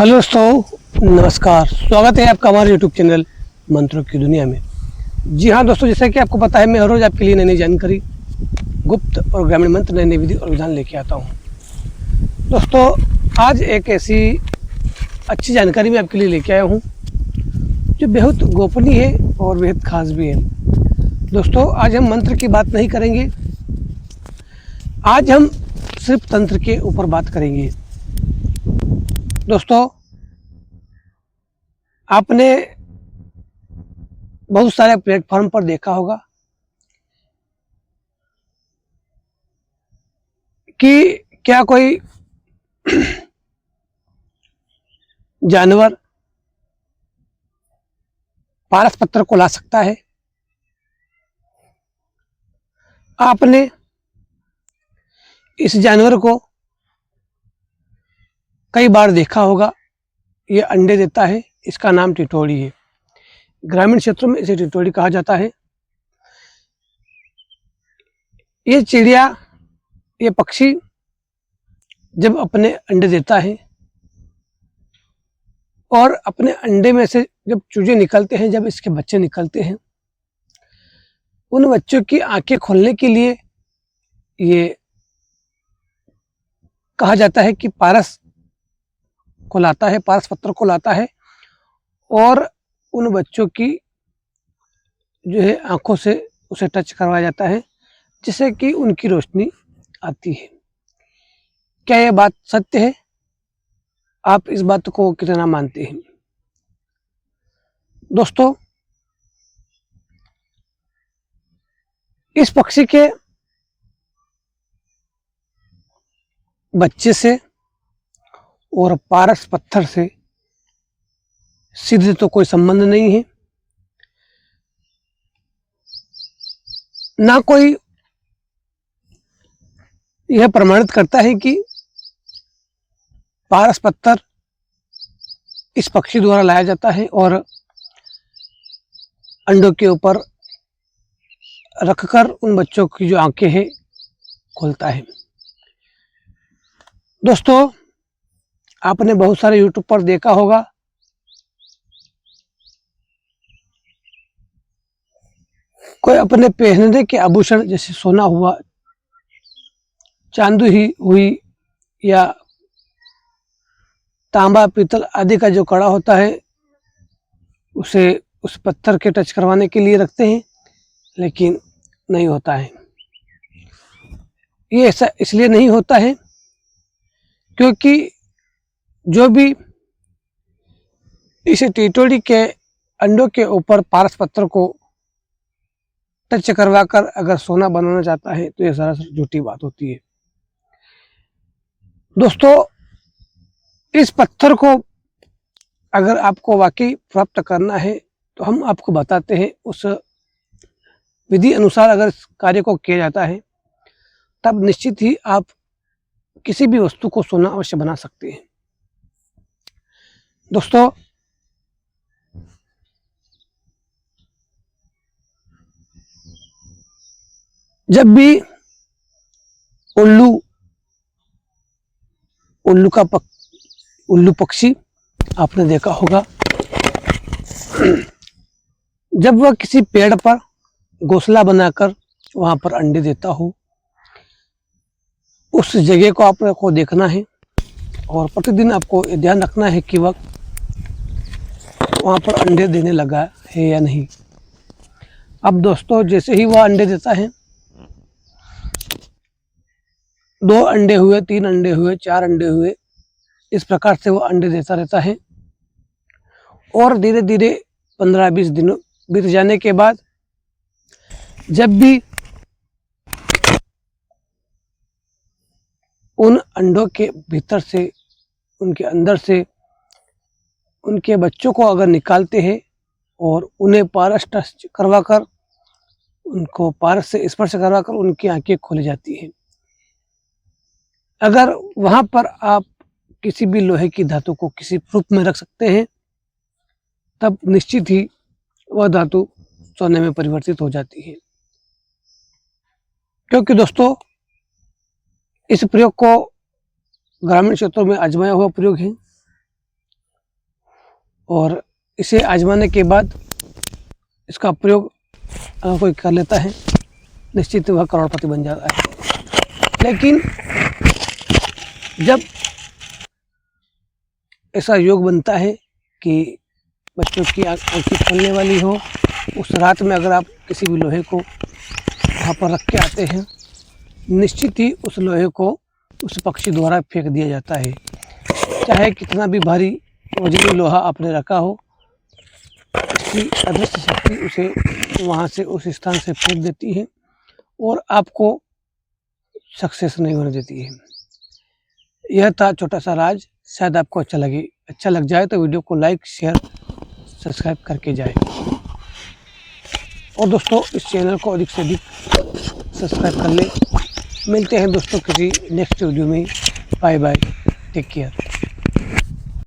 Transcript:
Hello दोस्तों, नमस्कार। स्वागत है आपका हमारे यूट्यूब चैनल मंत्रों की दुनिया में। जी हाँ दोस्तों, जैसा कि आपको पता है, मैं हर रोज़ आपके लिए नई नई जानकारी, गुप्त और ग्रामीण मंत्र, नई नई विधि और विधान लेके आता हूँ। दोस्तों, आज एक ऐसी अच्छी जानकारी मैं आपके लिए लेके आया हूँ जो बेहद गोपनीय है और बेहद खास भी है। दोस्तों, आज हम मंत्र की बात नहीं करेंगे, आज हम सिर्फ तंत्र के ऊपर बात करेंगे। दोस्तों, आपने बहुत सारे प्लेटफॉर्म पर देखा होगा कि क्या कोई जानवर पारस पत्थर को ला सकता है। आपने इस जानवर को कई बार देखा होगा, ये अंडे देता है। इसका नाम टिटोड़ी है। ग्रामीण क्षेत्रों में इसे टिटोड़ी कहा जाता है। ये चिड़िया, ये पक्षी जब अपने अंडे देता है और अपने अंडे में से जब चूजे निकलते हैं, जब इसके बच्चे निकलते हैं, उन बच्चों की आंखें खोलने के लिए ये कहा जाता है कि पारस को लाता है, पारस पत्थर को लाता है और उन बच्चों की जो है आंखों से उसे टच करवाया जाता है, जिससे कि उनकी रोशनी आती है। क्या यह बात सत्य है? आप इस बात को कितना मानते हैं? दोस्तों, इस पक्षी के बच्चे से और पारस पत्थर से सीधे तो कोई संबंध नहीं है, ना कोई यह प्रमाणित करता है कि पारस पत्थर इस पक्षी द्वारा लाया जाता है और अंडों के ऊपर रखकर उन बच्चों की जो आंखें हैं खोलता है। दोस्तों, आपने बहुत सारे यूट्यूब पर देखा होगा कोई अपने पहनने के आभूषण जैसे सोना हुआ, चांदी ही हुई या तांबा पीतल आदि का जो कड़ा होता है, उसे उस पत्थर के टच करवाने के लिए रखते हैं, लेकिन नहीं होता है। ये ऐसा इसलिए नहीं होता है क्योंकि जो भी इस टिटोड़ी के अंडों के ऊपर पारस पत्थर को टच करवाकर अगर सोना बनाना चाहता है, तो यह सरासर झूठी बात होती है। दोस्तों, इस पत्थर को अगर आपको वाकई प्राप्त करना है, तो हम आपको बताते हैं उस विधि अनुसार अगर इस कार्य को किया जाता है, तब निश्चित ही आप किसी भी वस्तु को सोना अवश्य बना सकते हैं। दोस्तों, जब भी उल्लू पक्षी आपने देखा होगा, जब वह किसी पेड़ पर घोंसला बनाकर वहां पर अंडे देता हो, उस जगह को आपको देखना है और प्रतिदिन आपको ये ध्यान रखना है कि वह वहां पर अंडे देने लगा है या नहीं। अब दोस्तों, जैसे ही वह अंडे देता है, 2 अंडे हुए, 3 अंडे हुए, 4 अंडे हुए, इस प्रकार से वो अंडे देता रहता है और धीरे धीरे 15-20 दिन बीत जाने के बाद जब भी उन अंडों के भीतर से, उनके अंदर से उनके बच्चों को अगर निकालते हैं और उन्हें पारस टच करवाकर, उनको पारस से स्पर्श करवाकर उनकी आंखें खोली जाती हैं। अगर वहां पर आप किसी भी लोहे की धातु को किसी रूप में रख सकते हैं, तब निश्चित ही वह धातु सोने में परिवर्तित हो जाती है। क्योंकि दोस्तों, इस प्रयोग को ग्रामीण क्षेत्रों में आजमाया हुआ प्रयोग है और इसे आजमाने के बाद इसका प्रयोग अगर कोई कर लेता है निश्चित वह करोड़पति बन जाता है। लेकिन जब ऐसा योग बनता है कि बच्चों की आँखें खुलने वाली हो, उस रात में अगर आप किसी भी लोहे को वहाँ पर रख के आते हैं, निश्चित ही उस लोहे को उस पक्षी द्वारा फेंक दिया जाता है। चाहे कितना भी भारी वजनी लोहा आपने रखा हो, इसकी अदृश्य शक्ति उसे वहाँ से उस स्थान से फेंक देती है और आपको सक्सेस नहीं होने देती है। यह था छोटा सा राज, शायद आपको अच्छा लग जाए तो वीडियो को लाइक शेयर सब्सक्राइब करके जाए। और दोस्तों इस चैनल को अधिक से अधिक सब्सक्राइब कर ले। मिलते हैं दोस्तों किसी नेक्स्ट वीडियो में। Bye bye, take care.